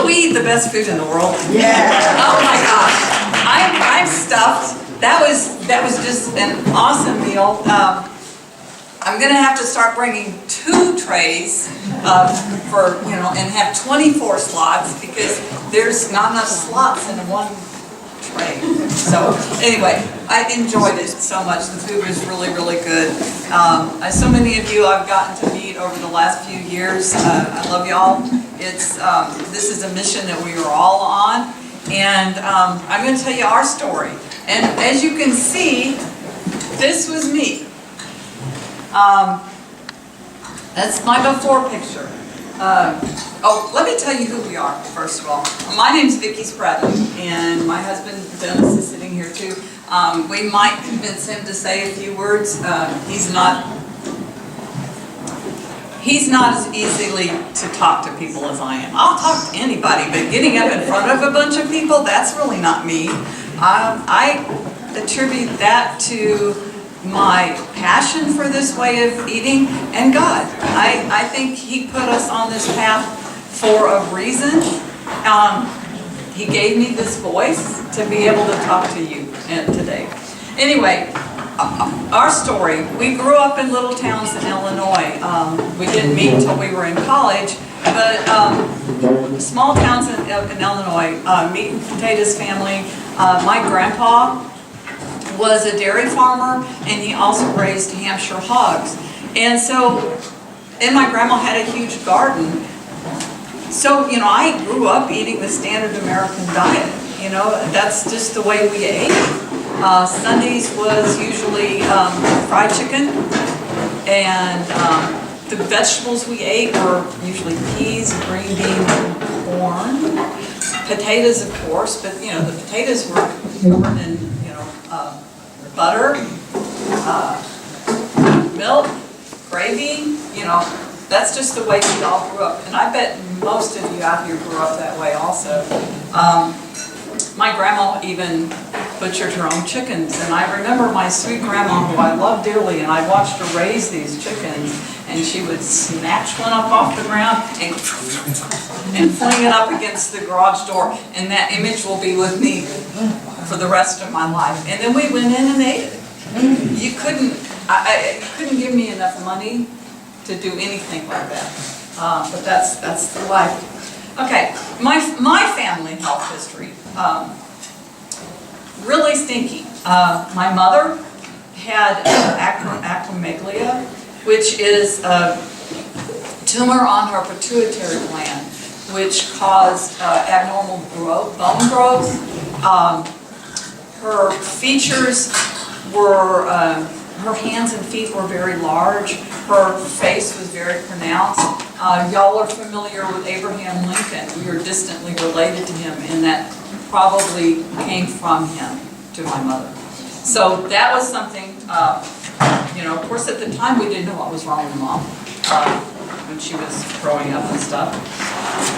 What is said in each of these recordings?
Don't we eat the best food in the world? Yeah. Oh my gosh, I'm stuffed. That was just an awesome meal. I'm gonna have to start bringing 2 trays and have 24 slots because there's not enough slots in one tray. So anyway, I enjoyed it so much. The food was really, really good. So many of you I've gotten to meet over the last few years. I love y'all. This is a mission that we are all on, and I'm going to tell you our story. And as you can see, this was me. That's my before picture. Let me tell you who we are, first of all. My name's Vicki Spradling, and my husband Dennis is sitting here too. We might convince him to say a few words. He's not as easily to talk to people as I am. I'll talk to anybody, but getting up in front of a bunch of people, that's really not me. I attribute that to my passion for this way of eating and God. I think He put us on this path for a reason. He gave me this voice to be able to talk to you today. Anyway, our story, we grew up in little towns in Illinois. We didn't meet until we were in college, but small towns in Illinois, meat and potatoes family. My grandpa was a dairy farmer, and he also raised Hampshire hogs. And my grandma had a huge garden. So, I grew up eating the standard American diet. That's just the way we ate. Sundays was usually fried chicken, and the vegetables we ate were usually peas, green beans, and corn. Potatoes, of course, but the potatoes were covered in butter, milk, gravy. That's just the way we all grew up, and I bet most of you out here grew up that way also. My grandma even butchered her own chickens, and I remember my sweet grandma, who I love dearly, and I watched her raise these chickens, and she would snatch one up off the ground and fling it up against the garage door, and that image will be with me for the rest of my life. And then we went in and ate it. You couldn't give me enough money to do anything like that, but that's the life. Okay, my family health history. Really stinky. My mother had acromegalia, which is a tumor on her pituitary gland, which caused abnormal bone growth. Her features were, her hands and feet were very large. Her face was very pronounced. Y'all are familiar with Abraham Lincoln. We are distantly related to him, and that probably came from him to my mother. So that was something, of course at the time we didn't know what was wrong with Mom when she was growing up and stuff.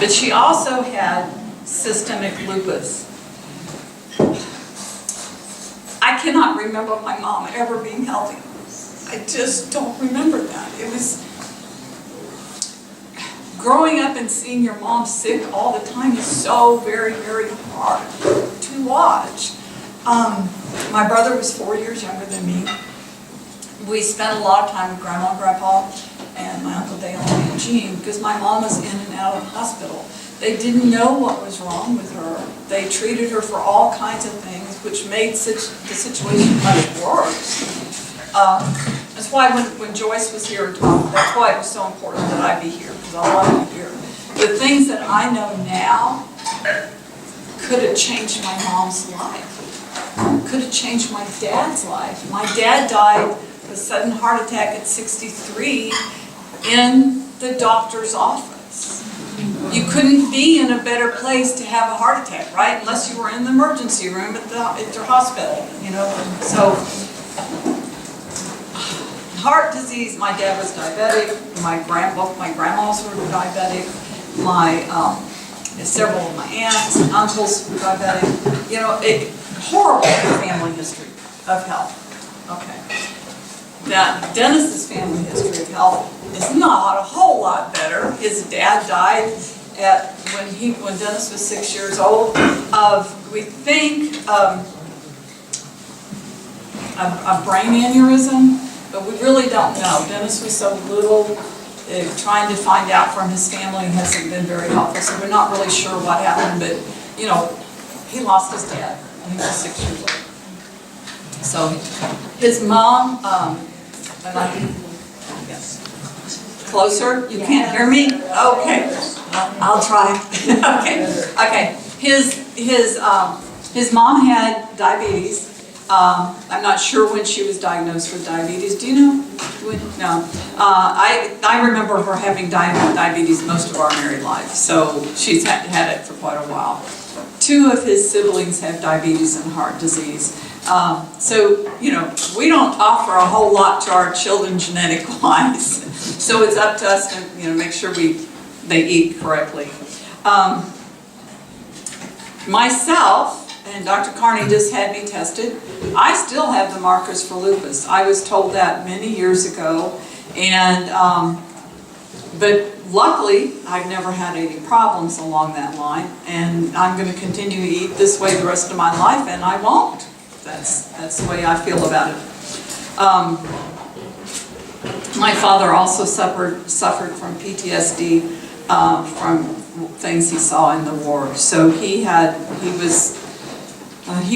But she also had systemic lupus. I cannot remember my mom ever being healthy. I just don't remember that. It was growing up and seeing your mom sick all the time is so very, very hard to watch. My brother was 4 years younger than me. We spent a lot of time with Grandma and Grandpa and my Uncle Dale and Aunt Jean because my mom was in and out of the hospital. They didn't know what was wrong with her. They treated her for all kinds of things, which made the situation much worse. That's why when Joyce was here and talked, that's why it was so important that I be here, because I want to be here. The things that I know now could have changed my mom's life, could have changed my dad's life. My dad died of a sudden heart attack at 63 in the doctor's office. You couldn't be in a better place to have a heart attack, right? Unless you were in the emergency room at the hospital, So, heart disease, my dad was diabetic, both my grandmas were diabetic, several of my aunts and uncles were diabetic. Horrible family history of health. Okay. Now, Dennis's family history of health is not a whole lot better. His dad died when Dennis was 6 years old, we think a brain aneurysm, but we really don't know. Dennis was so little, trying to find out from his family hasn't been very helpful, so we're not really sure what happened, but, you know, he lost his dad when he was 6 years old. So his mom, and yes, closer, you can't hear me? Okay, I'll try. Okay. His mom had diabetes. I'm not sure when she was diagnosed with diabetes. Do you know? No. I remember her having diabetes most of our married life, so she's had it for quite a while. 2 of his siblings have diabetes and heart disease. So, you know, we don't offer a whole lot to our children genetic-wise. So it's up to us to, you know, make sure they eat correctly. Myself, and Dr. Carney just had me tested, I still have the markers for lupus. I was told that many years ago, and but luckily I've never had any problems along that line, and I'm going to continue to eat this way the rest of my life, and I won't. That's the way I feel about it. My father also suffered from PTSD from things he saw in the war. So he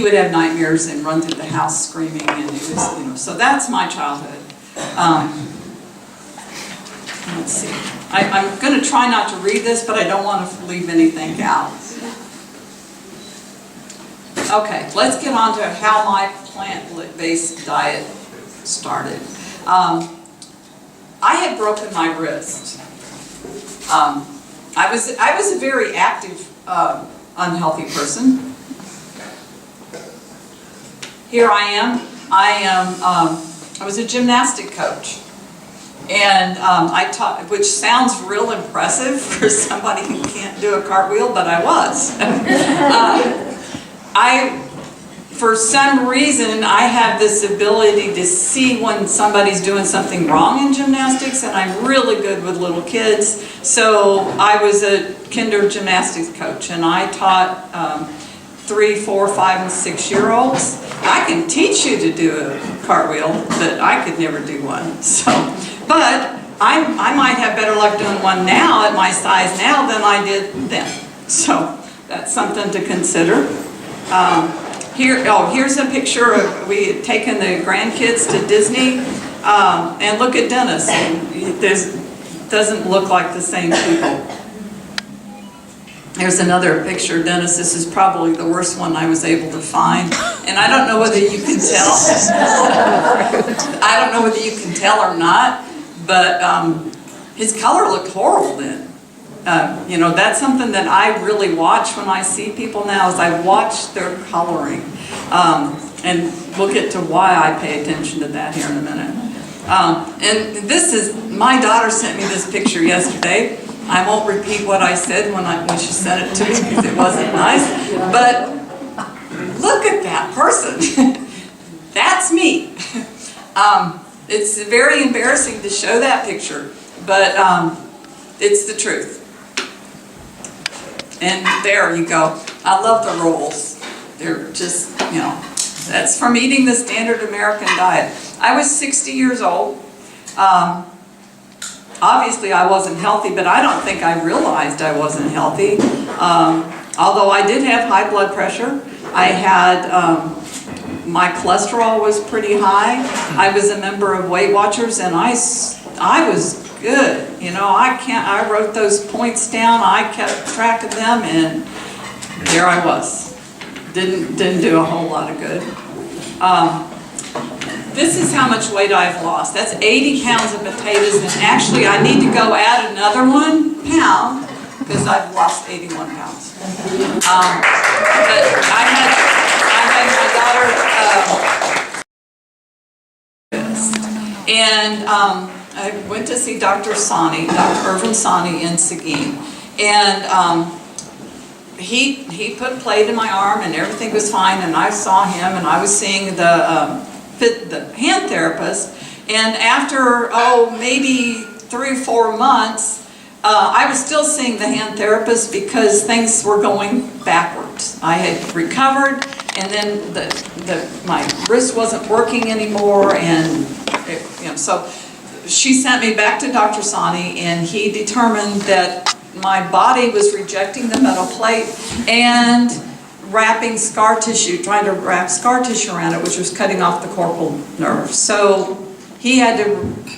would have nightmares and run through the house screaming, and it was, you know, so that's my childhood. Let's see. I'm going to try not to read this, but I don't want to leave anything out. Okay, let's get on to how my plant-based diet started. I had broken my wrist. I was a very active, unhealthy person. Here I am. I was a gymnastic coach, and I taught, which sounds real impressive for somebody who can't do a cartwheel, but I was. For some reason, I have this ability to see when somebody's doing something wrong in gymnastics, and I'm really good with little kids. So I was a kinder gymnastics coach, and I taught 3, 4, 5, and 6-year-olds. I can teach you to do a cartwheel, but I could never do one. So, but I might have better luck doing one now at my size now than I did then. So that's something to consider. Here's a picture of, we had taken the grandkids to Disney, and look at Dennis. Doesn't look like the same people. There's another picture of Dennis. This is probably the worst one I was able to find, and I don't know whether you can tell. I don't know whether you can tell or not, but his color looked horrible then. You know, that's something that I really watch when I see people now, is I watch their coloring. And we'll get to why I pay attention to that here in a minute. And this is, my daughter sent me this picture yesterday. I won't repeat what I said when she sent it to me because it wasn't nice. But look at that person. That's me. It's very embarrassing to show that picture, but it's the truth. And there you go. I love the rolls. They're just, you know, that's from eating the standard American diet. I was 60 years old. Obviously I wasn't healthy, but I don't think I realized I wasn't healthy. Although I did have high blood pressure. I had, my cholesterol was pretty high. I was a member of Weight Watchers, and I was good. You know, I wrote those points down, I kept track of them, and there I was. Didn't do a whole lot of good. This is how much weight I've lost. That's 80 pounds of potatoes, and actually I need to go add another 1 pound because I've lost 81 pounds. But I had my daughter, and I went to see Dr. Irvin Sani in Seguin, and he put a plate in my arm and everything was fine, and I saw him, and I was seeing the hand therapist, and after maybe 3 or 4 months I was still seeing the hand therapist because things were going backwards. I had recovered, and then my wrist wasn't working anymore, and so she sent me back to Dr. Sani, and he determined that my body was rejecting the metal plate and wrapping scar tissue, trying to wrap scar tissue around it, which was cutting off the corporal nerve. So he had to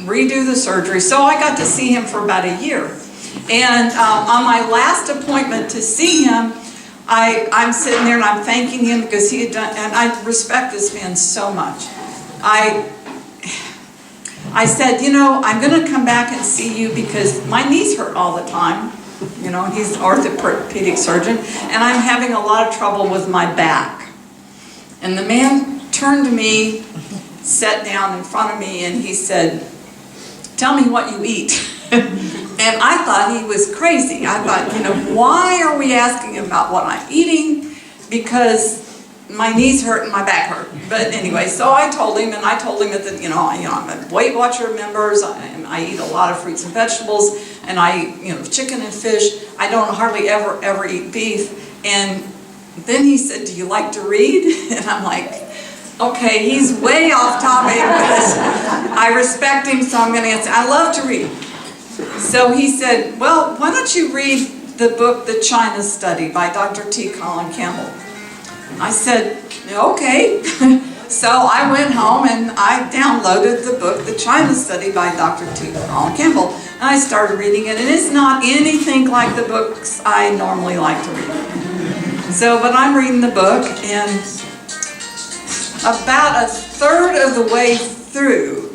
redo the surgery. So I got to see him for about a year. And on my last appointment to see him, I'm sitting there and I'm thanking him because he had done, and I respect this man so much. I said, you know, I'm going to come back and see you because my knees hurt all the time. You know, he's an orthopedic surgeon, and I'm having a lot of trouble with my back. And the man turned to me, sat down in front of me, and he said, tell me what you eat. And I thought he was crazy. I thought, you know, why are we asking him about what I'm eating? Because my knees hurt and my back hurt. But anyway, so I told him, and I told him that, you know, I'm a Weight Watcher members. I eat a lot of fruits and vegetables, and I eat, you know, chicken and fish. I don't hardly ever eat beef. And then he said, do you like to read? And I'm like, okay, he's way off topic, but I respect him, so I'm going to answer. I love to read. So he said, well, why don't you read the book, The China Study by Dr. T. Colin Campbell? I said, okay. So I went home and I downloaded the book, The China Study by Dr. T. Colin Campbell, and I started reading it, and it's not anything like the books I normally like to read. So, but I'm reading the book, and about a third of the way through,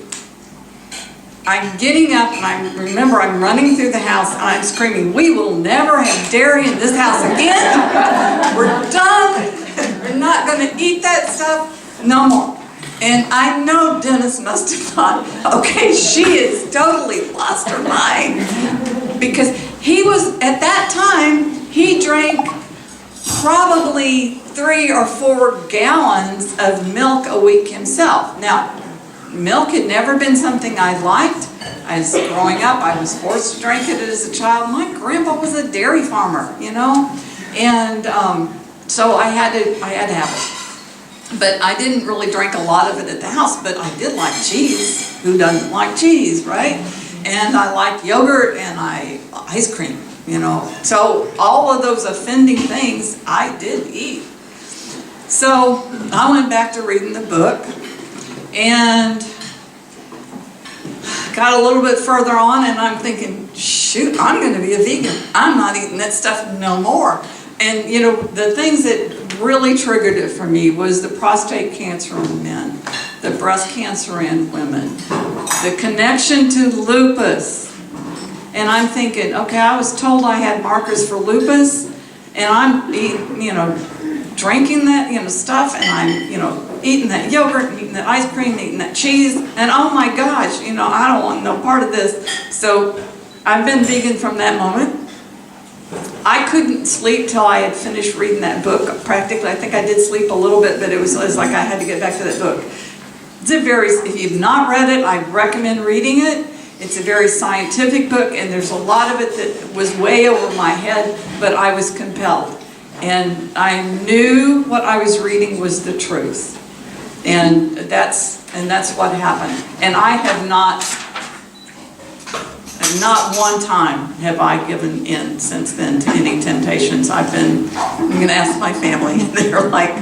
I'm getting up, and I'm running through the house, and I'm screaming, we will never have dairy in this house again. We're done. We're not going to eat that stuff no more. And I know Dennis must have thought, okay, she has totally lost her mind. Because he was, at that time, he drank probably 3 or 4 gallons of milk a week himself. Now, milk had never been something I liked. As growing up, I was forced to drink it as a child. My grandpa was a dairy farmer, you know, and so I had to have it. But I didn't really drink a lot of it at the house, but I did like cheese. Who doesn't like cheese, right? And I liked yogurt and ice cream, you know. So all of those offending things I did eat. So I went back to reading the book and got a little bit further on, and I'm thinking, shoot, I'm going to be a vegan. I'm not eating that stuff no more. And, you know, the things that really triggered it for me was the prostate cancer in men, the breast cancer in women, the connection to lupus. And I'm thinking, okay, I was told I had markers for lupus, and I'm eating, you know, drinking that, you know, stuff, and I'm, you know, eating that yogurt, and eating that ice cream, eating that cheese, and oh my gosh, you know, I don't want no part of this. So I've been vegan from that moment. I couldn't sleep till I had finished reading that book. Practically, I think I did sleep a little bit, but it was like I had to get back to that book. It's a very, if you've not read it, I recommend reading it. It's a very scientific book, and there's a lot of it that was way over my head, but I was compelled. And I knew what I was reading was the truth. And that's what happened. And I have not one time have I given in since then to any temptations. I'm going to ask my family, and they're like,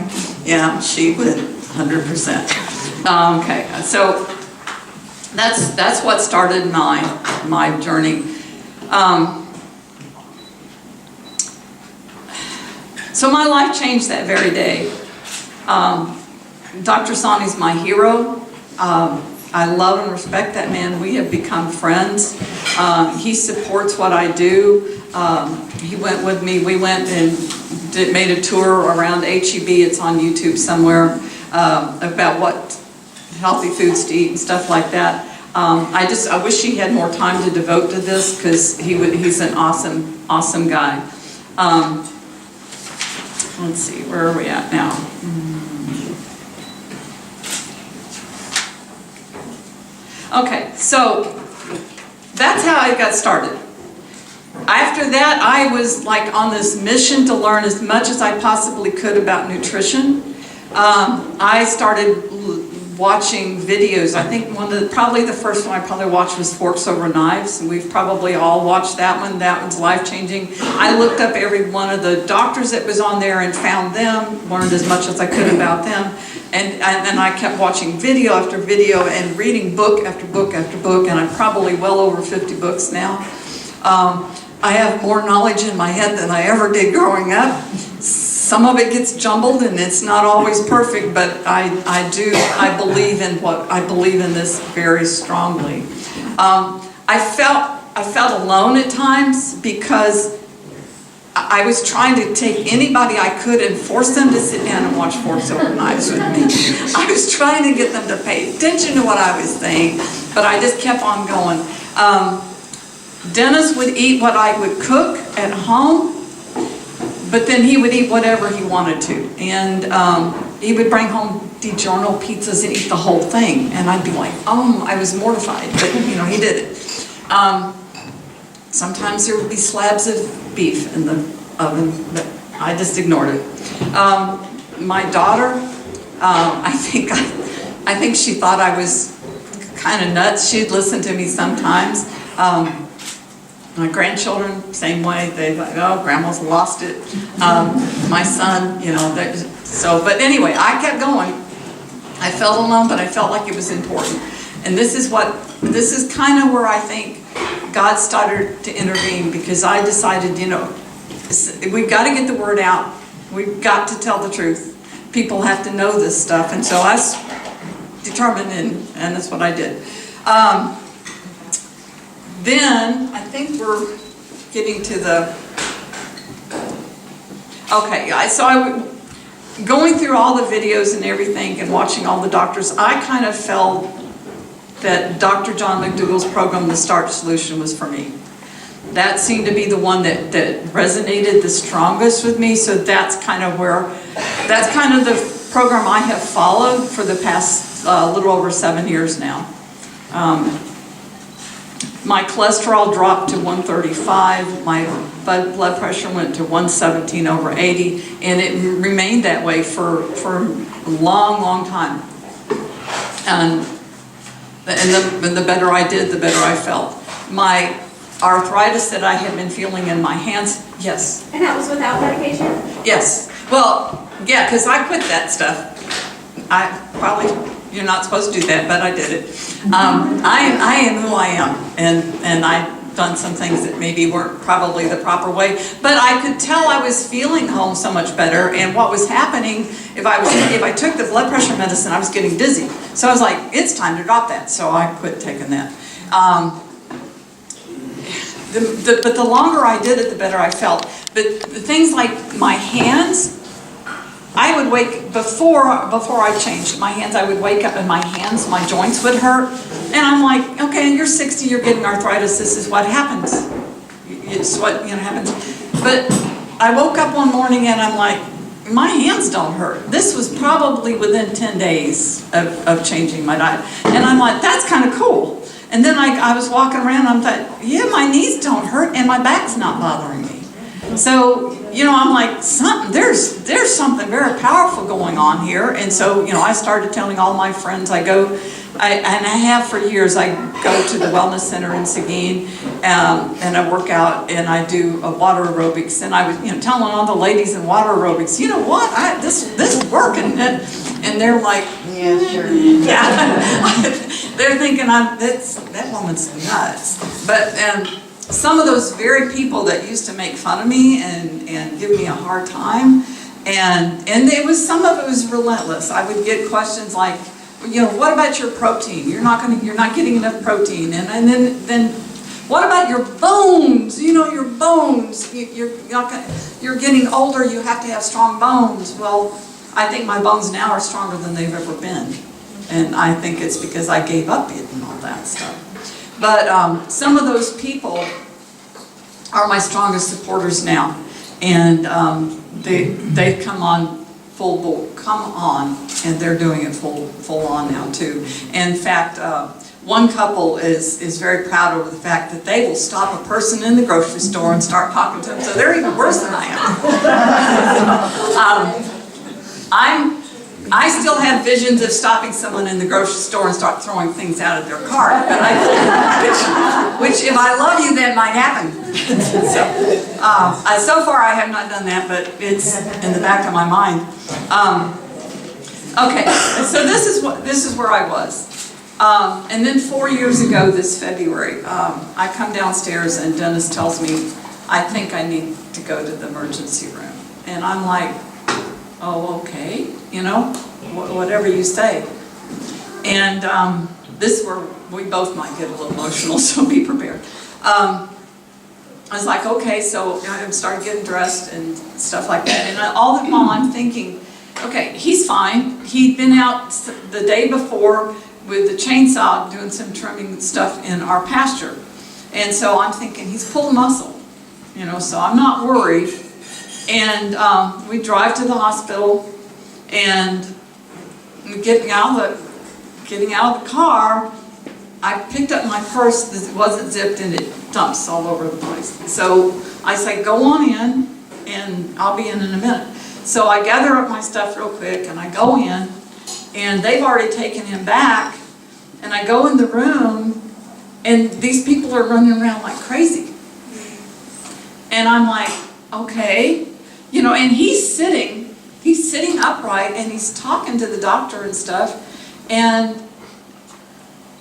yeah, she would, 100%. Okay, so that's what started my journey. So my life changed that very day. Dr. Sani's my hero. I love and respect that man. We have become friends. He supports what I do. He went with me. We went and made a tour around HEB. It's on YouTube somewhere, about what healthy foods to eat and stuff like that. I wish he had more time to devote to this, because he's an awesome guy. Let's see, where are we at now? Okay, so that's how I got started. after that, I was like on this mission to learn as much as I possibly could about nutrition. I started watching videos. I think probably the first one I probably watched was Forks Over Knives. And we've probably all watched that one. That one's life-changing. I looked up every one of the doctors that was on there and found them, learned as much as I could about them. And I kept watching video after video and reading book after book after book, and I'm probably well over 50 books now. I have more knowledge in my head than I ever did growing up. Some of it gets jumbled and it's not always perfect, but I believe in this very strongly. I felt alone at times because I was trying to take anybody I could and force them to sit down and watch Forks Over Knives with me. I was trying to get them to pay attention to what I was saying, but I just kept on going. Dennis would eat what I would cook at home, but then he would eat whatever he wanted to. And he would bring home DiGiorno pizzas and eat the whole thing. And I'd be like, oh, I was mortified, but you know, he did it. Sometimes there would be slabs of beef in the oven, but I just ignored it. My daughter, I think she thought I was kind of nuts. She'd listen to me sometimes. My grandchildren, same way. They like, oh, grandma's lost it. My son, you know, but anyway, I kept going. I felt alone, but I felt like it was important. And this is kind of where I think God started to intervene, because I decided, you know, we've got to get the word out. We've got to tell the truth. People have to know this stuff. And so I was determined, and that's what I did. Then, I think we're getting to the, okay, going through all the videos and everything and watching all the doctors, I kind of felt that Dr. John McDougall's program, The Start Solution, was for me. That seemed to be the one that resonated the strongest with me, so that's kind of the program I have followed for the past little over 7 years now. My cholesterol dropped to 135, my blood pressure went to 117/80, and it remained that way for a long, long time. And the better I did, the better I felt. My arthritis that I had been feeling in my hands, yes. And that was without medication? Yes. Well, yeah, because I quit that stuff. You're not supposed to do that, but I did it. I am who I am, and I've done some things that maybe weren't probably the proper way, but I could tell I was feeling home so much better, and what was happening, if I took the blood pressure medicine, I was getting dizzy. So I was like, it's time to drop that, so I quit taking that. But the longer I did it, the better I felt. But the things like my hands, I would wake, before I changed my hands, I would wake up and my hands, my joints would hurt. And I'm like, okay, you're 60, you're getting arthritis, this is what happens. It's what, you know, happens. But I woke up one morning and I'm like, my hands don't hurt. This was probably within 10 days of changing my diet. And I'm like, that's kind of cool. And then I was walking around and I thought, yeah, my knees don't hurt and my back's not bothering me. So, you know, I'm like, there's something very powerful going on here. And so, you know, I started telling all my friends. And I have for years. I go to the wellness center in Seguin, and I work out and I do a water aerobics. And I was, you know, telling all the ladies in water aerobics, you know what, this is working. And they're like, yeah, sure. Yeah. They're thinking that woman's nuts. But some of those very people that used to make fun of me and give me a hard time, and some of it was relentless. I would get questions like, you know, what about your protein? You're not getting enough protein, and then what about your bones? You know, your bones. You're getting older. You have to have strong bones. Well, I think my bones now are stronger than they've ever been, and I think it's because I gave up eating all that stuff. But some of those people are my strongest supporters now, and they've come on, and they're doing it full on now too. In fact, one couple is very proud over the fact that they will stop a person in the grocery store and start talking to them, so they're even worse than I am. I still have visions of stopping someone in the grocery store and start throwing things out of their cart, but which if I love you, that might happen. So far I have not done that, but it's in the back of my mind. Okay, so this is where I was. And then 4 years ago this February, I come downstairs and Dennis tells me, I think I need to go to the emergency room. And I'm like, oh, okay, you know, whatever you say. And this is where we both might get a little emotional, so be prepared. I was like, okay, so I started getting dressed and stuff like that. And all the while I'm thinking, okay, he's fine. He'd been out the day before with the chainsaw doing some trimming stuff in our pasture. And so I'm thinking, he's pulled a muscle, you know, so I'm not worried. And we drive to the hospital, and getting out of the car, I picked up my purse that wasn't zipped and it dumps all over the place. So I say, go on in and I'll be in a minute. So I gather up my stuff real quick and I go in, and they've already taken him back, and I go in the room and these people are running around like crazy. And I'm like, okay. You know, and he's sitting upright and he's talking to the doctor and stuff, and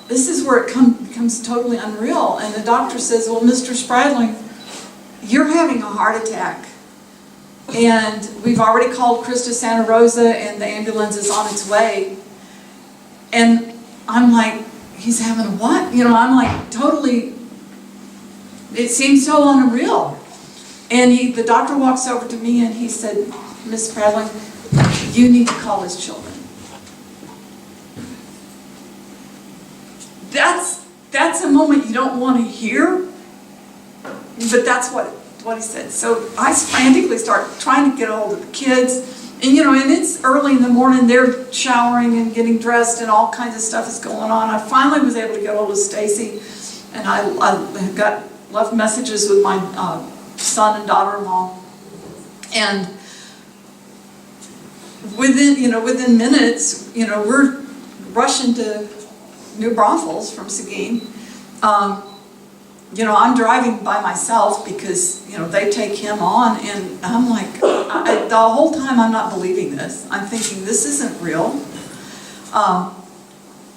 this is where it becomes totally unreal. And the doctor says, well, Mr. Spradling, you're having a heart attack, and we've already called Krista Santa Rosa and the ambulance is on its way. And I'm like, he's having a what? You know, I'm like totally, it seems so unreal. And the doctor walks over to me and he said, Miss Spradling, you need to call his children. That's a moment you don't want to hear, but that's what he said. So I frantically start trying to get a hold of the kids, and you know, and it's early in the morning, they're showering and getting dressed and all kinds of stuff is going on. I finally was able to get a hold of Stacy, and I left messages with my son and daughter-in-law, and within minutes, you know, we're rushing to New Braunfels from Seguin. You know, I'm driving by myself because, you know, they take him on, and I'm like, the whole time I'm not believing this. I'm thinking, this isn't real.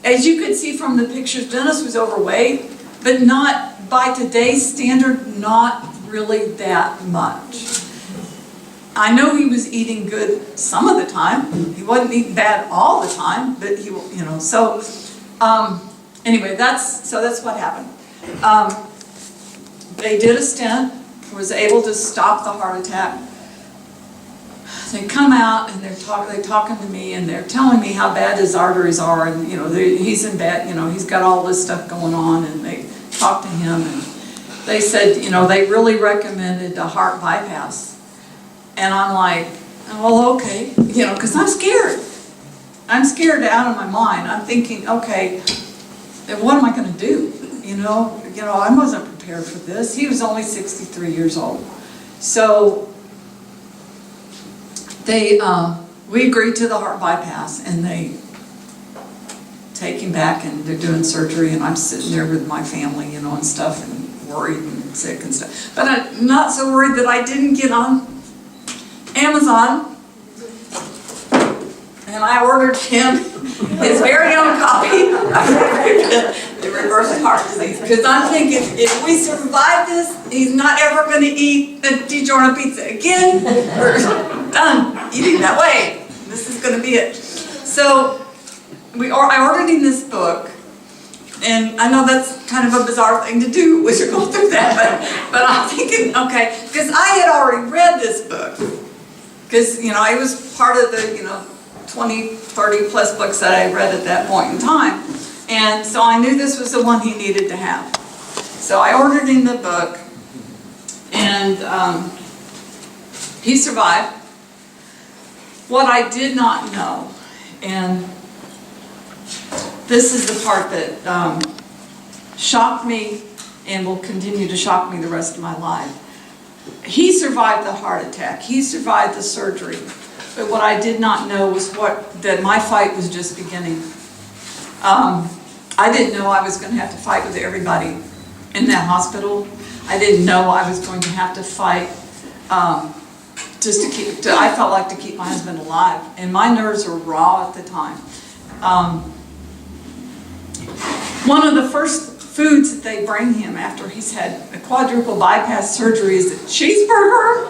As you could see from the pictures, Dennis was overweight, but not, by today's standard, not really that much. I know he was eating good some of the time. He wasn't eating bad all the time, but he, you know, so anyway, that's what happened. They did a stent, was able to stop the heart attack. They come out and they're talking to me, and they're telling me how bad his arteries are, and you know, he's in bed, you know, he's got all this stuff going on, and they talked to him, and they said, you know, they really recommended a heart bypass. And I'm like, well, okay, you know, because I'm scared. I'm scared out of my mind. I'm thinking, okay, what am I going to do? You know, I wasn't prepared for this. He was only 63 years old. So we agreed to the heart bypass, and they take him back, and they're doing surgery, and I'm sitting there with my family, you know, and stuff, and worried and sick and stuff. But I'm not so worried that I didn't get on Amazon, and I ordered him his very own copy of The Reverse Heart Disease, because I'm thinking, if we survive this, he's not ever going to eat the DiGiorno pizza again. We're done eating that way. This is going to be it. So I ordered him this book, and I know that's kind of a bizarre thing to do as you're going through that, but I'm thinking, okay, because I had already read this book. Because, you know, I was part of the, you know, 20, 30 plus books that I read at that point in time. And so I knew this was the one he needed to have. So I ordered him the book, and he survived. What I did not know, and this is the part that shocked me and will continue to shock me the rest of my life. He survived the heart attack. He survived the surgery. But what I did not know was that my fight was just beginning. I didn't know I was going to have to fight with everybody in that hospital. I didn't know I was going to have to fight just I felt like to keep my husband alive. And my nerves were raw at the time. One of the first foods that they bring him after he's had a quadruple bypass surgery is a cheeseburger.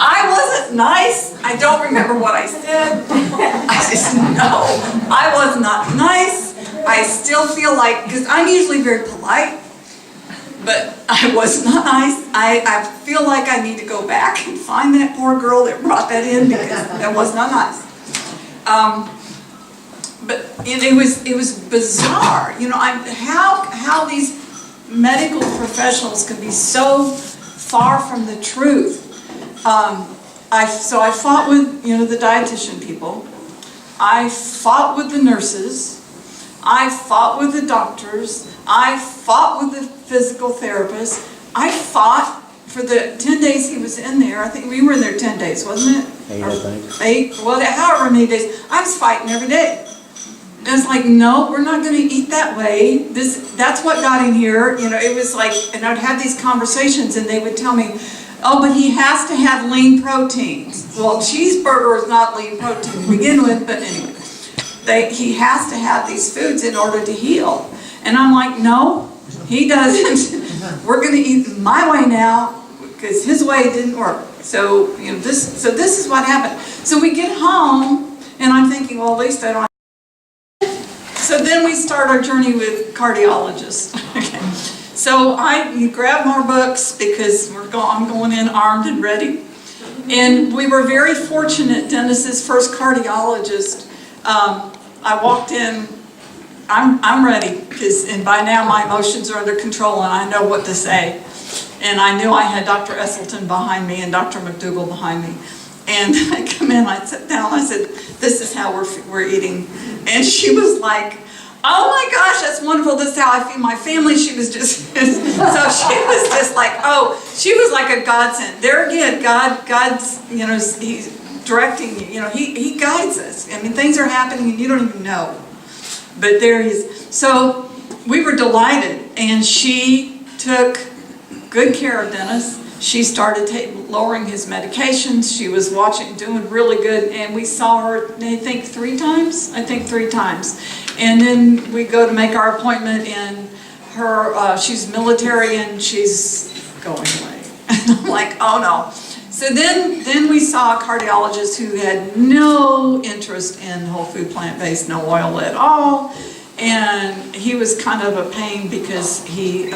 I wasn't nice. I don't remember what I said. I just know I was not nice. I still feel like, because I'm usually very polite, but I was not nice. I feel like I need to go back and find that poor girl that brought that in, because that was not nice. But it was bizarre, you know. How these medical professionals can be so far from the truth. So I fought with, you know, the dietitian people. I fought with the nurses. I fought with the doctors. I fought with the physical therapist. I fought for the 10 days he was in there. I think we were in there 10 days, wasn't it? 8, I think. 8, well, however many days. I was fighting every day. And it's like, no, we're not going to eat that way. That's what got in here. You know, it was like, and I'd have these conversations and they would tell me, oh, but he has to have lean proteins. Well, cheeseburger is not lean protein to begin with, but anyway, he has to have these foods in order to heal. And I'm like, no, he doesn't. We're going to eat my way now, because his way didn't work. So, you know, this is what happened. So we get home, and I'm thinking, well, at least I don't. So then we start our journey with cardiologists. Okay. So you grab more books, because I'm going in armed and ready. And we were very fortunate. Dennis's first cardiologist, I walked in, I'm ready, and by now my emotions are under control and I know what to say. And I knew I had Dr. Esselton behind me and Dr. McDougall behind me. And I come in, I sit down, I said, this is how we're eating. And she was like, oh my gosh, that's wonderful, this is how I feed my family. She was just, so she was just like, oh, she was like a godsend. There again, God's, you know, He's directing you, you know, He guides us. I mean, things are happening and you don't even know. But there He is. So we were delighted, and she took good care of Dennis. She started lowering his medications. She was doing really good, and we saw her, I think 3 times. And then we go to make our appointment, and she's military, and she's going away. And I'm like, oh no. So then we saw a cardiologist who had no interest in whole food, plant-based, no oil at all, and he was kind of a pain, because he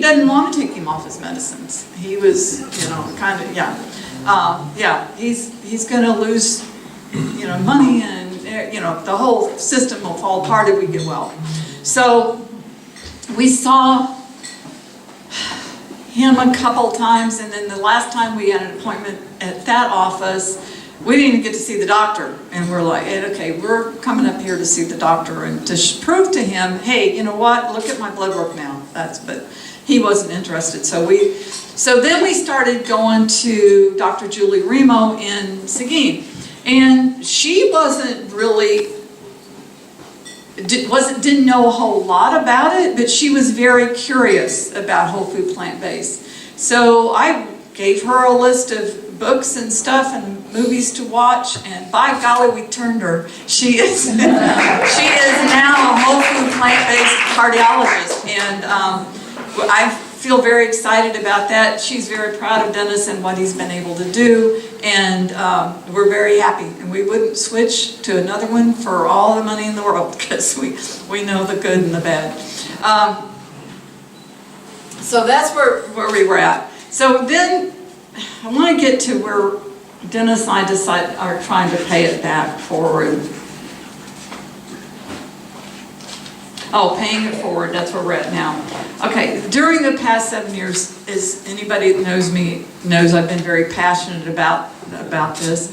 doesn't want to take him off his medicines. He was, you know, kind of, he's going to lose, you know, money, and, you know, the whole system will fall apart if we get well. So we saw him a couple times, and then the last time we had an appointment at that office, we didn't even get to see the doctor. And we're like, okay, we're coming up here to see the doctor and to prove to him, hey, you know what, look at my blood work now. But he wasn't interested. So then we started going to Dr. Julie Remo in Seguin. And she wasn't really, didn't know a whole lot about it, but she was very curious about whole food, plant-based. So I gave her a list of books and stuff and movies to watch, and by golly, we turned her. She is now a whole food, plant-based cardiologist, and I feel very excited about that. She's very proud of Dennis and what he's been able to do, and we're very happy. And we wouldn't switch to another one for all the money in the world, because we know the good and the bad. So that's where we were at. So then I want to get to where Dennis and I are trying to pay it back forward. Oh, paying it forward, that's where we're at now. Okay, during the past 7 years, as anybody that knows me knows, I've been very passionate about this.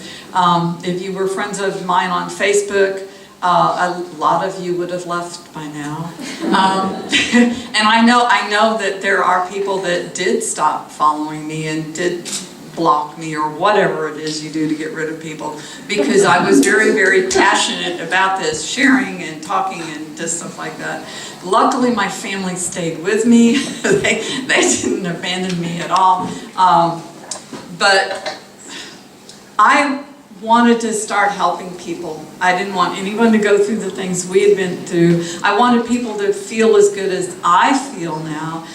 If you were friends of mine on Facebook, A lot of you would have left by now. And I know that there are people that did stop following me and did block me or whatever it is you do to get rid of people, because I was very, very passionate about this, sharing and talking and just stuff like that. Luckily, my family stayed with me. They didn't abandon me at all. But I wanted to start helping people. I didn't want anyone to go through the things we had been through. I wanted people to feel as good as I feel now.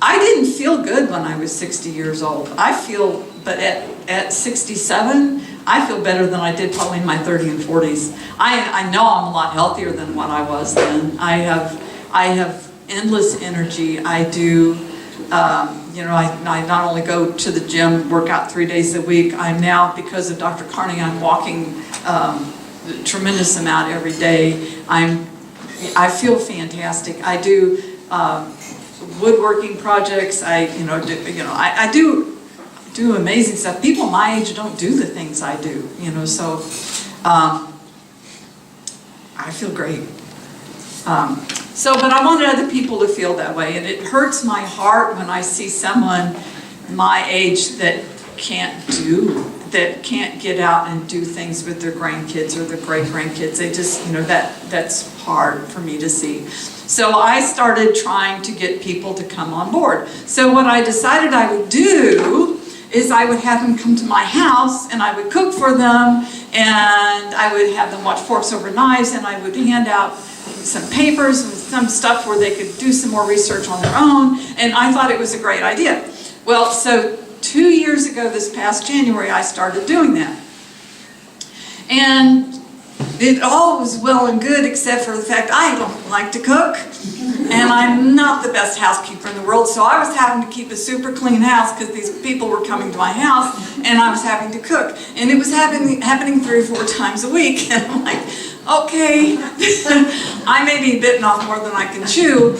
I didn't feel good when I was 60 years old. But at 67, I feel better than I did probably in my 30s and 40s. I know I'm a lot healthier than what I was then. I have endless energy. I do, I not only go to the gym, work out 3 days a week, I'm now, because of Dr. Carney, I'm walking a tremendous amount every day. I feel fantastic. I do woodworking projects. I do amazing stuff. People my age don't do the things I do, so I feel great. But I wanted other people to feel that way, and it hurts my heart when I see someone my age that can't get out and do things with their grandkids or their great-grandkids. They just, that's hard for me to see. So I started trying to get people to come on board. So what I decided I would do is I would have them come to my house and I would cook for them, and I would have them watch Forks Over Knives, and I would hand out some papers with some stuff where they could do some more research on their own, and I thought it was a great idea. Well, so 2 years ago, this past January, I started doing that. And it all was well and good, except for the fact I don't like to cook, and I'm not the best housekeeper in the world, so I was having to keep a super clean house because these people were coming to my house, and I was having to cook. And it was happening 3 or 4 times a week, and I'm like, okay, I may be bitten off more than I can chew.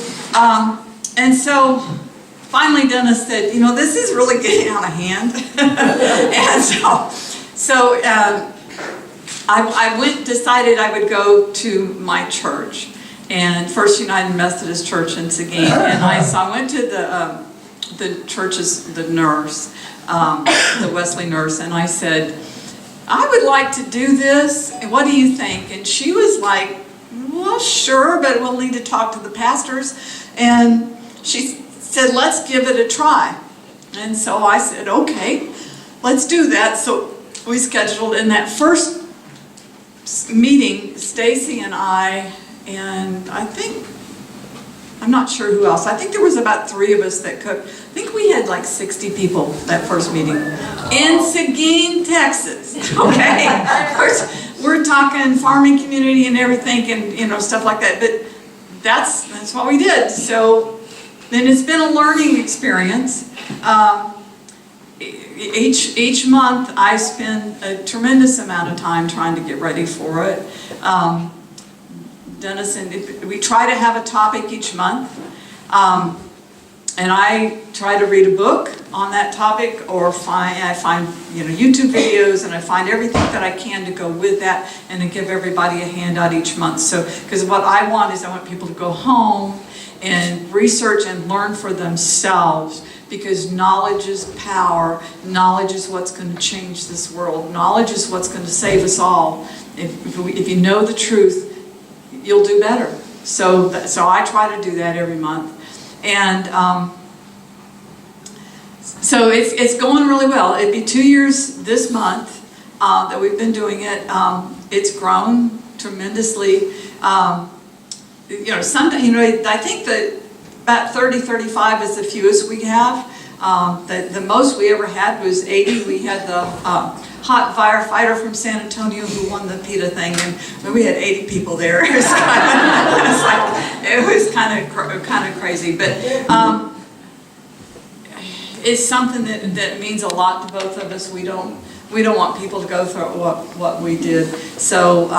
And so finally Dennis said, this is really getting out of hand. And so I decided I would go to my church, and First United Methodist Church in Seguin. And I went to the church's, the nurse, the Wesley nurse, and I said, I would like to do this. What do you think? And she was like, well, sure, but we'll need to talk to the pastors. And she said, let's give it a try. And so I said, okay, let's do that. So we scheduled, in that first meeting, Stacy and I think, I'm not sure who else. I think there was about 3 of us that cooked. I think we had like 60 people that first meeting in Seguin, Texas. Okay, we're talking farming community and everything, and stuff like that. But that's what we did. So then it's been a learning experience. Each month I spend a tremendous amount of time trying to get ready for it. Dennis and we try to have a topic each month, and I try to read a book on that topic, or I find YouTube videos, and I find everything that I can to go with that, and to give everybody a handout each month. So, because what I want is I want people to go home and research and learn for themselves, because knowledge is power. Knowledge is what's going to change this world. Knowledge is what's going to save us all. If you know the truth, you'll do better. So I try to do that every month, and so it's going really well. It'd be 2 years this month that we've been doing it. It's grown tremendously. I think that about 30, 35 is the fewest we have. The most we ever had was 80. We had the hot firefighter from San Antonio who won the PETA thing, and we had 80 people there. It was kind of crazy, but it's something that means a lot to both of us. We don't want people to go through what we did. So,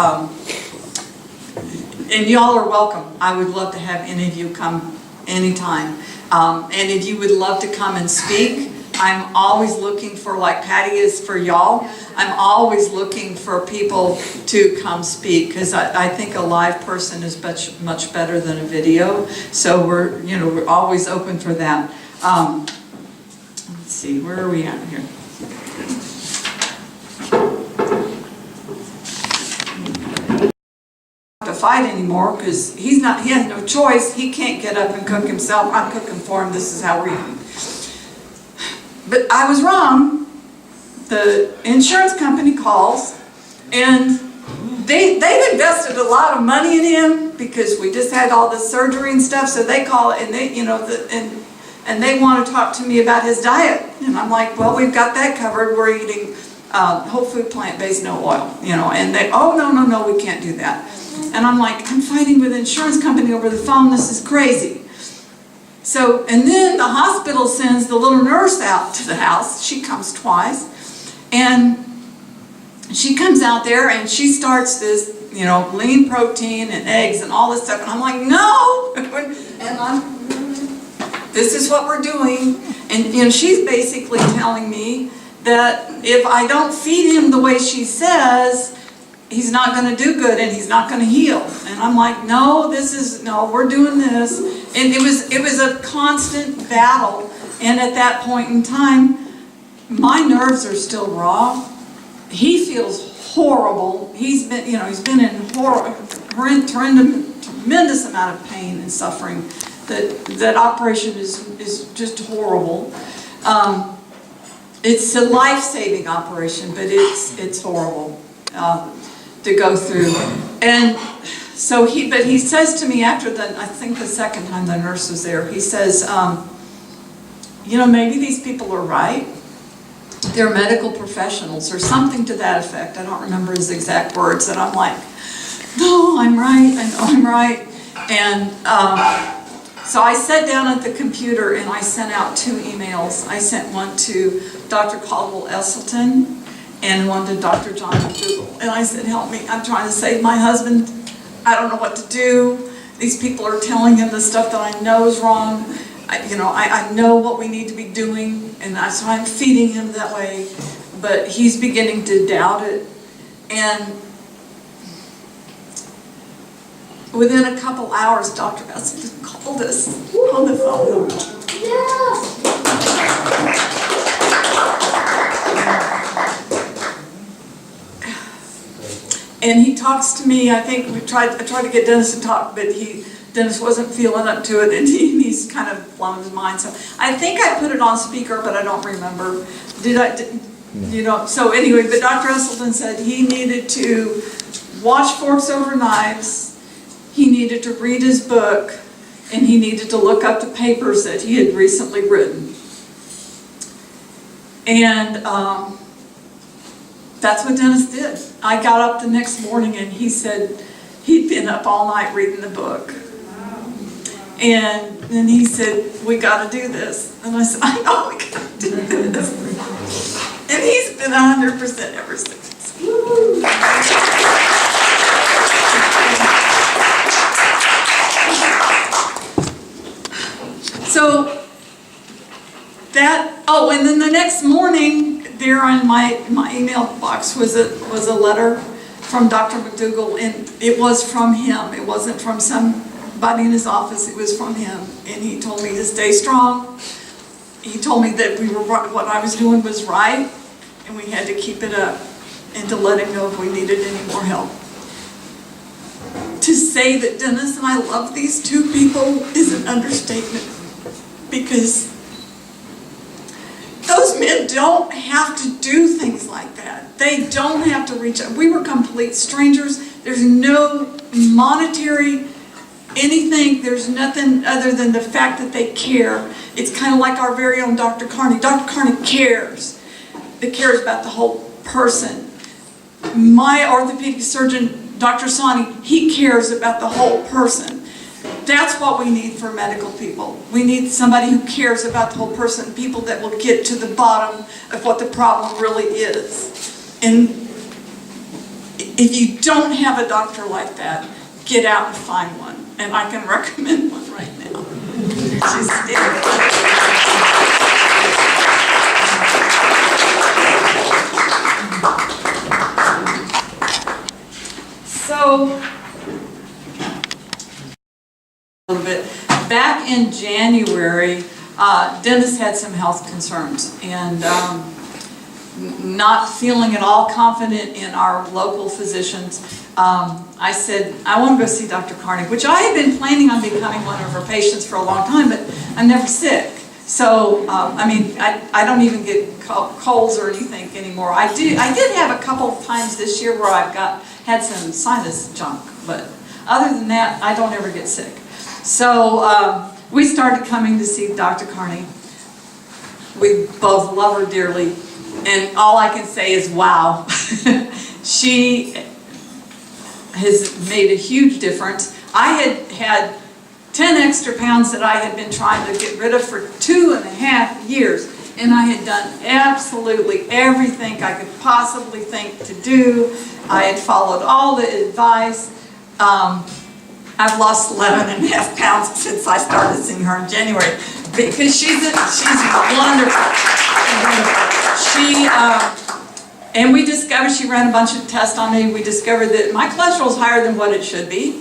and y'all are welcome. I would love to have any of you come anytime. And if you would love to come and speak, I'm always looking for, like Patty is for y'all, I'm always looking for people to come speak, because I think a live person is much better than a video. So we're always open for that. Let's see, where are we at here? To fight anymore, because he has no choice. He can't get up and cook himself. I'm cooking for him. This is how we're eating. But I was wrong. The insurance company calls, and they've invested a lot of money in him because we just had all this surgery and stuff. So they call it, and they want to talk to me about his diet, and I'm like, well, we've got that covered. We're eating whole food, plant-based, no oil, and they, oh, no, we can't do that. And I'm like, I'm fighting with the insurance company over the phone. This is crazy. So, and then the hospital sends the little nurse out to the house. She comes twice. And she comes out there and she starts this, lean protein and eggs and all this stuff. And I'm like, no! And this is what we're doing. And, she's basically telling me that if I don't feed him the way she says, he's not going to do good and he's not going to heal. And I'm like, no, we're doing this. And it was a constant battle. And at that point in time, my nerves are still raw. He feels horrible. He's been in tremendous amount of pain and suffering. That operation is just horrible. It's a life-saving operation, but it's horrible to go through. And so he says to me after I think the second time the nurse was there, he says, maybe these people are right. They're medical professionals or something to that effect. I don't remember his exact words. And I'm like, no, I'm right. I know I'm right. And so I sat down at the computer and I sent out 2 emails. I sent one to Dr. Caldwell Esselstyn and one to Dr. John McDougall. And I said, help me. I'm trying to save my husband. I don't know what to do. These people are telling him the stuff that I know is wrong. I know what we need to be doing, and that's why I'm feeding him that way, but he's beginning to doubt it. And within a couple hours, Dr. Esselstyn called us on the phone. And he talks to me. I think I tried to get Dennis to talk, but Dennis wasn't feeling up to it, and he's kind of blown his mind. So I think I put it on speaker, but I don't remember. So anyway, but Dr. Esselstyn said he needed to wash forks over knives, he needed to read his book, and he needed to look up the papers that he had recently written. And that's what Dennis did. I got up the next morning and he said he'd been up all night reading the book. And then he said, we got to do this. And I said, I know we got to do this. And he's been 100% ever since. So and then the next morning, there in my email box was a letter from Dr. McDougall, and it was from him. It wasn't from somebody in his office. It was from him, and he told me to stay strong. He told me that what I was doing was right, and we had to keep it up, and to let him know if we needed any more help. To say that Dennis and I love these 2 people is an understatement, because those men don't have to do things like that. They don't have to reach out. We were complete strangers. There's no monetary anything. There's nothing other than the fact that they care. It's kind of like our very own Dr. Carney. Dr. Carney cares. He cares about the whole person. My orthopedic surgeon, Dr. Sani, he cares about the whole person. That's what we need for medical people. We need somebody who cares about the whole person, people that will get to the bottom of what the problem really is. And if you don't have a doctor like that, get out and find one. And I can recommend one right now. She's February, Dennis had some health concerns, and not feeling at all confident in our local physicians, I said, I want to go see Dr. Carney, which I had been planning on becoming one of her patients for a long time, but I'm never sick. So, I mean, I don't even get colds or anything anymore. I did have a couple of times this year where had some sinus junk, but other than that, I don't ever get sick. So, we started coming to see Dr. Carney. We both love her dearly, and all I can say is, wow. She has made a huge difference. I had 10 extra pounds that I had been trying to get rid of for 2.5 years, and I had done absolutely everything I could possibly think to do. I had followed all the advice. I've lost 11.5 pounds since I started seeing her in January, because she's wonderful. And we discovered, she ran a bunch of tests on me. We discovered that my cholesterol is higher than what it should be,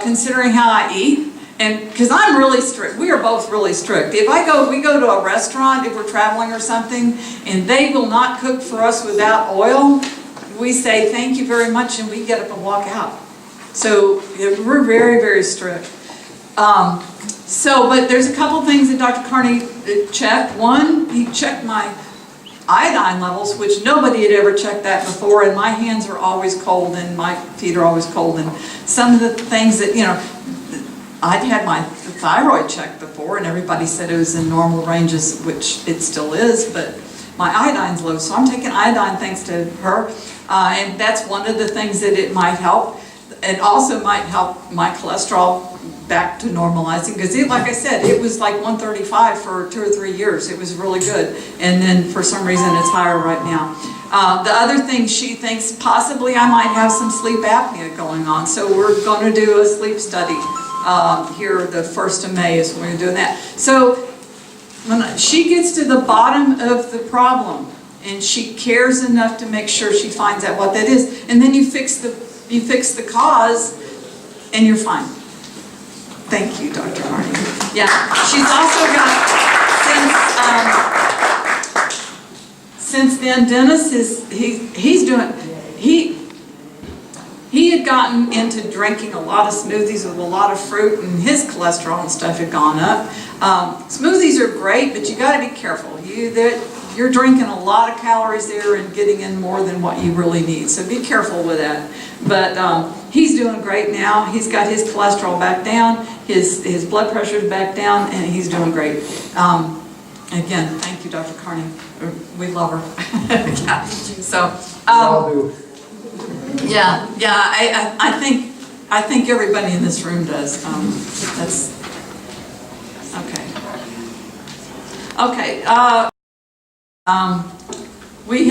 considering how I eat. And because I'm really strict, we are both really strict. If we go to a restaurant, if we're traveling or something, and they will not cook for us without oil, we say thank you very much, and we get up and walk out. So we're very, very strict. But there's a couple things that Dr. Carney checked. One, he checked my iodine levels, which nobody had ever checked that before, and my hands are always cold and my feet are always cold, and some of the things that, I'd had my thyroid checked before, and everybody said it was in normal ranges, which it still is, but my iodine's low, so I'm taking iodine thanks to her, and that's one of the things that it might help. It also might help my cholesterol back to normalizing, because like I said, it was like 135 for 2 or 3 years. It was really good, and then for some reason it's higher right now. The other thing, she thinks possibly I might have some sleep apnea going on, so we're going to do a sleep study here the 1st of May is when we're doing that. So when she gets to the bottom of the problem, and she cares enough to make sure she finds out what that is, and then you fix the cause, and you're fine. Thank you, Dr. Carney. Yeah, she's also got, since then, Dennis he had gotten into drinking a lot of smoothies with a lot of fruit, and his cholesterol and stuff had gone up. Smoothies are great, but you got to be careful. You're drinking a lot of calories there and getting in more than what you really need, so be careful with that. But he's doing great now. He's got his cholesterol back down, his blood pressure is back down, and he's doing great. Again, thank you, Dr. Carney. We love her. Yeah. So, I'll do. yeah. I think everybody in this room does. That's okay. Okay. We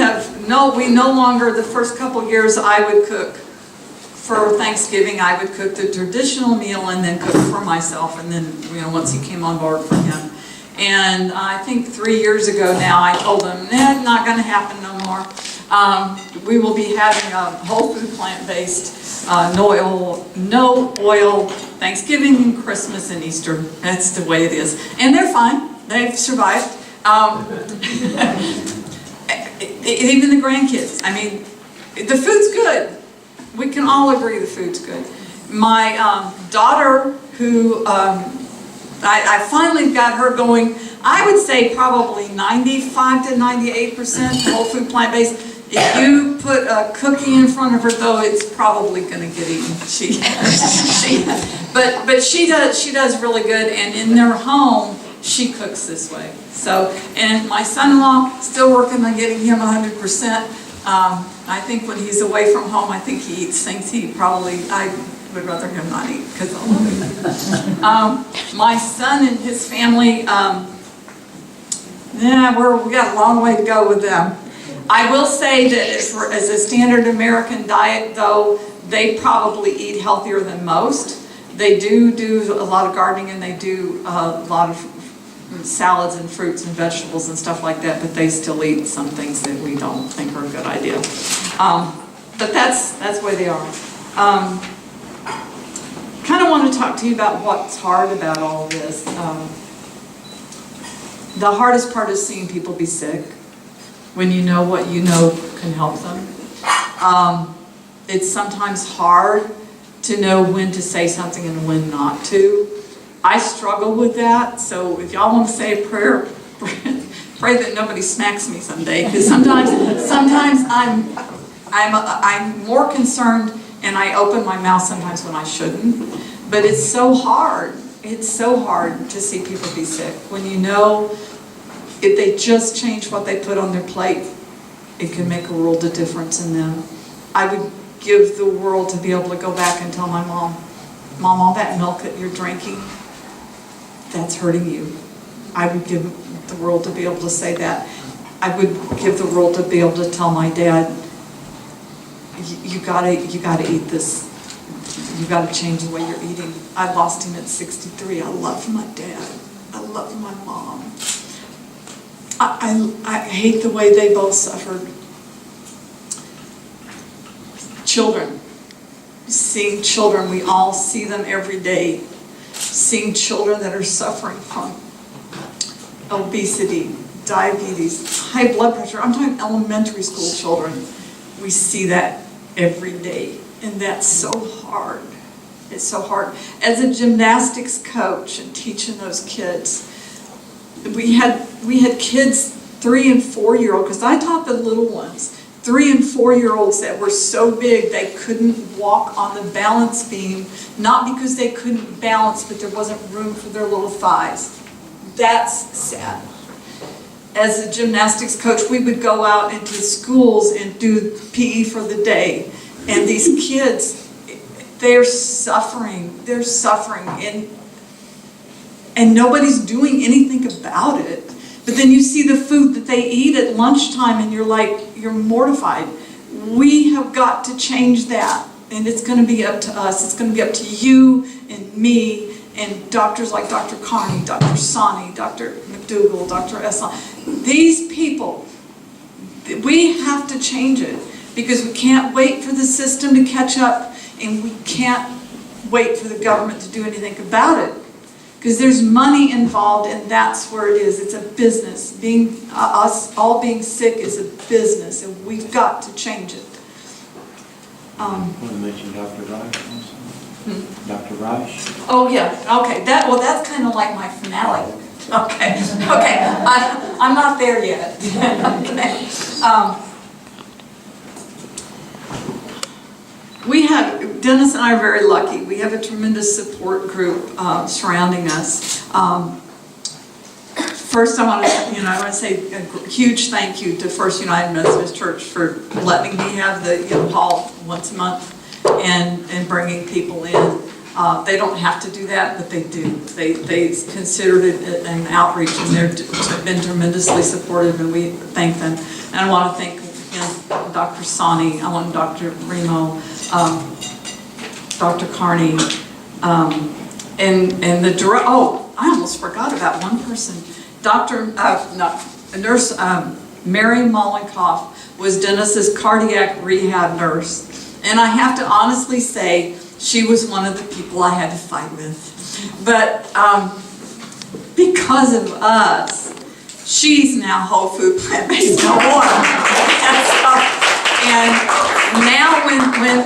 no longer, the first couple years I would cook for Thanksgiving, I would cook the traditional meal and then cook for myself, and then, once he came on board, for him. And I think 3 years ago now, I told him, nah, not going to happen no more. We will be having a whole food plant-based, no oil Thanksgiving and Christmas and Easter. That's the way it is. And they're fine. They've survived. Even the grandkids. I mean, the food's good. We can all agree the food's good. My daughter, who I finally got her going, I would say probably 95 to 98% whole food plant-based. If you put a cookie in front of her, though, it's probably going to get eaten. But she does really good, and in their home, she cooks this way. So, and my son-in-law, still working on getting him 100%. I think when he's away from home, I think he eats things I would rather him not eat, because I love him. My son and his family, we got a long way to go with them. I will say that as a standard American diet, though, they probably eat healthier than most. They do a lot of gardening, and they do a lot of salads and fruits and vegetables and stuff like that, but they still eat some things that we don't think are a good idea. But that's the way they are. Kind of want to talk to you about what's hard about all of this. The hardest part is seeing people be sick, when you know what you know can help them. It's sometimes hard to know when to say something and when not to. I struggle with that, so if y'all want to say a prayer, pray that nobody smacks me someday, because sometimes I'm more concerned and I open my mouth sometimes when I shouldn't. But it's so hard. It's so hard to see people be sick when you know if they just change what they put on their plate, it can make a world of difference in them. I would give the world to be able to go back and tell my mom, all that milk that you're drinking, that's hurting you. I would give the world to be able to say that. I would give the world to be able to tell my dad, you gotta eat this. You gotta change the way you're eating. I lost him at 63. I love my dad. I love my mom. I hate the way they both suffered. Children. Seeing children, we all see them every day. Seeing children that are suffering from obesity, diabetes, high blood pressure. I'm talking elementary school children. We see that every day, and that's so hard. It's so hard. As a gymnastics coach and teaching those kids, we had kids, 3 and 4-year-old, because I taught the little ones, 3 and 4-year-olds that were so big they couldn't walk on the balance beam, not because they couldn't balance, but there wasn't room for their little thighs. That's sad. As a gymnastics coach, we would go out into schools and do PE for the day. And these kids, they're suffering, and nobody's doing anything about it. But then you see the food that they eat at lunchtime and you're mortified. We have got to change that. And it's going to be up to us. It's going to be up to you and me and doctors like Dr. Carney, Dr. Sani, Dr. McDougall, Dr. Eslan. These people, we have to change it because we can't wait for the system to catch up and we can't wait for the government to do anything about it. Because there's money involved and that's where it is. It's a business. Us all being sick is a business and we've got to change it. Want to mention Dr. Reich also? Dr. Reich? Oh yeah, okay. That's kind of like my finale. Okay. I'm not there yet. Okay. Dennis and I are very lucky. We have a tremendous support group surrounding us. First, I want to say a huge thank you to First United Methodist Church for letting me have the hall once a month and bringing people in. They don't have to do that, but they do. They considered it an outreach, and they've been tremendously supportive, and we thank them. And I want to thank Dr. Sani, I want Dr. Remo, Dr. Carney, and the director. Oh, I almost forgot about one person. Nurse Mary Mollenkoff was Dennis's cardiac rehab nurse, and I have to honestly say she was one of the people I had to fight with. But because of us, she's now whole food plant-based no more. And now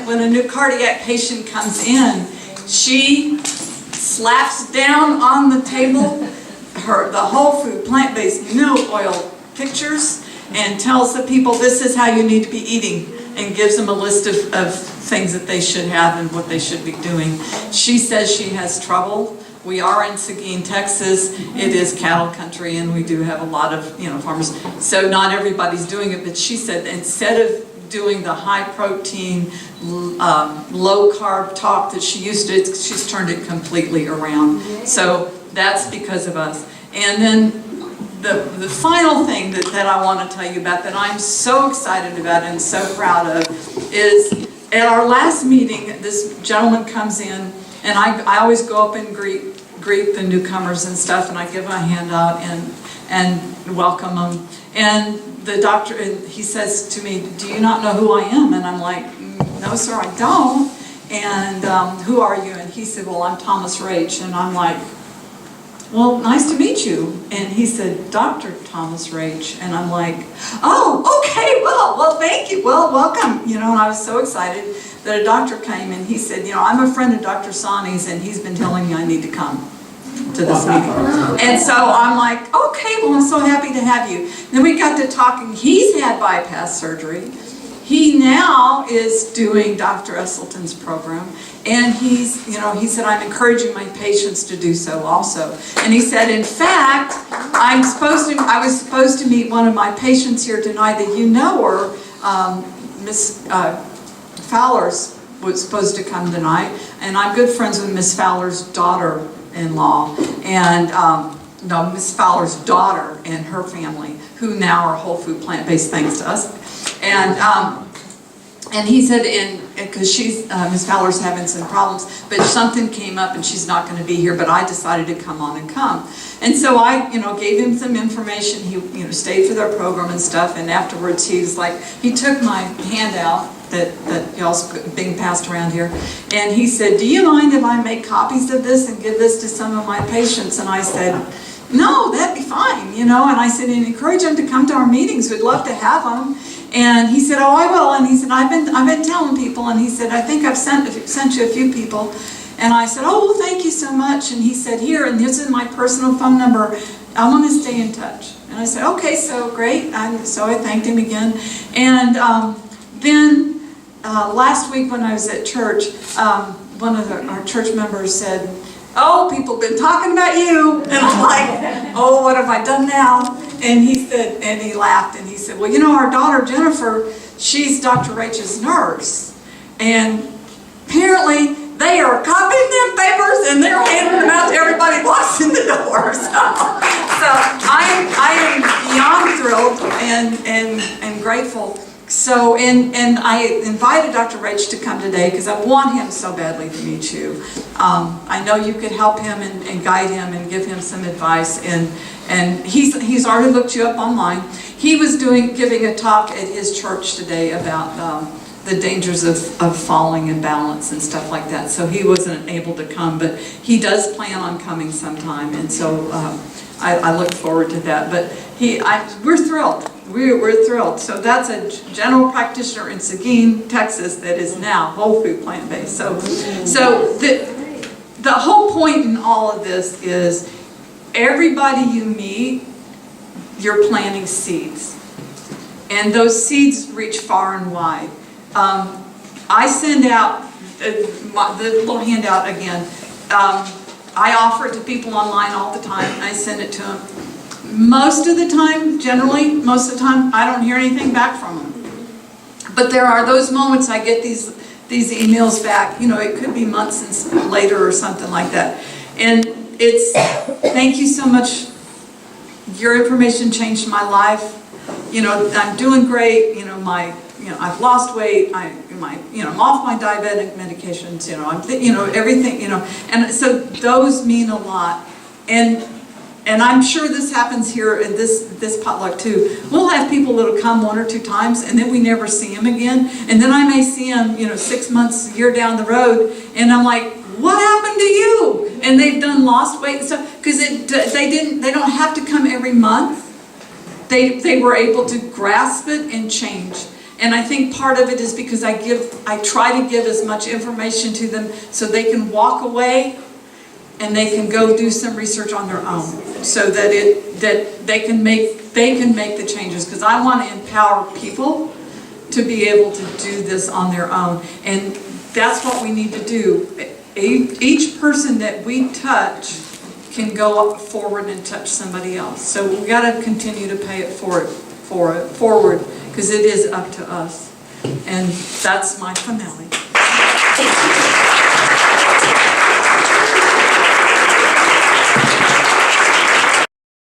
when a new cardiac patient comes in, she slaps down on the table the whole food plant-based no oil pictures and tells the people this is how you need to be eating and gives them a list of things that they should have and what they should be doing. She says she has trouble. We are in Seguin, Texas. It is cattle country and we do have a lot of farmers. So not everybody's doing it, but she said instead of doing the high protein, low carb talk that she used to, she's turned it completely around. So that's because of us. And then the final thing that I want to tell you about that I'm so excited about and so proud of is at our last meeting, this gentleman comes in and I always go up and greet the newcomers and stuff, and I give them a handout and welcome them. And the doctor, and he says to me, "Do you not know who I am?" And I'm like, "No, sir, I don't." And who are you? And he said, "Well, I'm Thomas Rach." And I'm like, well, nice to meet you. And he said, Dr. Thomas Rach. And I'm like, oh, okay, well, thank you. Well, welcome. And I was so excited that a doctor came and he said, I'm a friend of Dr. Sani's and he's been telling me I need to come to this meeting. And so I'm like, okay, well, I'm so happy to have you. Then we got to talking. He's had bypass surgery. He now is doing Dr. Esseltyn's program, and he said, I'm encouraging my patients to do so also. And he said, in fact, I was supposed to meet one of my patients here tonight that you know her, Miss Fowler's was supposed to come tonight, and I'm good friends with Miss Fowler's daughter-in-law, and no, Miss Fowler's daughter and her family, who now are whole food plant-based thanks to us. And he said, because Miss Fowler's having some problems, but something came up and she's not going to be here, but I decided to come on and come. And so I, gave him some information. He, stayed for their program and stuff, and afterwards he was like, he took my handout that y'all's being passed around here, and he said, do you mind if I make copies of this and give this to some of my patients? And I said, no, that'd be fine, and I said, and encourage them to come to our meetings. We'd love to have them. And he said, oh, I will. And he said, I've been telling people. And he said, I think I've sent you a few people. And I said, oh, well, thank you so much. And he said, here, and this is my personal phone number. I want to stay in touch. And I said, okay, so great. So I thanked him again. And then last week when I was at church, one of our church members said, oh, people have been talking about you. And I'm like, oh, what have I done now? And he said, and he laughed, and he said, well, our daughter Jennifer, she's Dr. Rach's nurse. And apparently they are copying their papers and they're handing them out to everybody who walks in the door. So I am beyond thrilled and grateful. So, and I invited Dr. Rach to come today because I want him so badly to meet you. I know you could help him and guide him and give him some advice. And he's already looked you up online. He was giving a talk at his church today about the dangers of falling in balance and stuff like that. So he wasn't able to come, but he does plan on coming sometime. And so I look forward to that. But we're thrilled. We're thrilled. So that's a general practitioner in Seguin, Texas, that is now whole food plant-based. So the whole point in all of this is everybody you meet, you're planting seeds. And those seeds reach far and wide. I send out the little handout again. I offer it to people online all the time. I send it to them. Most of the time, most of the time, I don't hear anything back from them. But there are those moments I get these emails back. It could be months later or something like that. And it's, thank you so much. Your information changed my life. I'm doing great. I've lost weight. I'm off my diabetic medications. Everything. And so those mean a lot. And I'm sure this happens here in this potluck too. We'll have people that'll come one or two times and then we never see them again. And then I may see them, 6 months, a year down the road, and I'm like, what happened to you? And they've lost weight and stuff because they don't have to come every month. They were able to grasp it and change. And I think part of it is because I try to give as much information to them so they can walk away and they can go do some research on their own, so that they can make the changes. Because I want to empower people to be able to do this on their own, and that's what we need to do. Each person that we touch can go forward and touch somebody else. So we've got to continue to pay it forward, because it is up to us. And that's my finale.